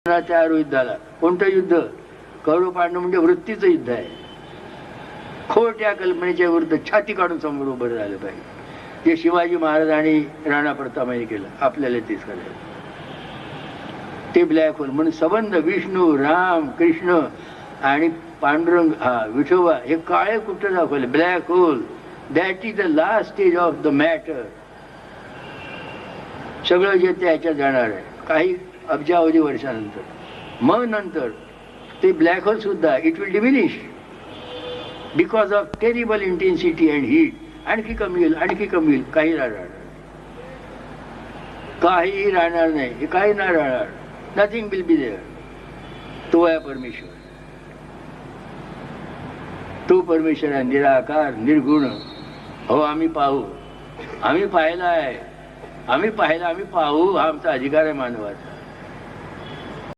तयार युद्धाला. कोणतं युद्ध? कौरव पांडव म्हणजे वृत्तीचं युद्ध आहे. खोट्या कल्पनेच्या विरुद्ध छाती काढून समोर उभं झालं पाहिजे. जे शिवाजी महाराज आणि राणा प्रतापने केलं, आपल्याला तेच करायचं. ते ब्लॅक होल म्हणून संबंध विष्णू, राम, कृष्ण आणि पांडुरंग, विठोबा, हे काळे कुठं दाखवले? Black hole. That is the last stage of the matter. सगळं जे त्याच्यात जाणार आहे काही अब्जावधी वर्षानंतर. मग नंतर ते ब्लॅक होल सुद्धा it will diminish because of terrible intensity and heat. आणखी कमी होईल, आणखी कमी होईल. काही राहणार, काही राहणार नाही. हे काही नाही राहणार. Nothing will be there. तो आहे परमेश्वर. तो परमेश्वर आहे निराकार निर्गुण. हो, आम्ही पाहू, आम्ही पाहिला आहे, आम्ही पाहिला, आम्ही पाहू, हा आमचा अधिकार आहे मानवाचा.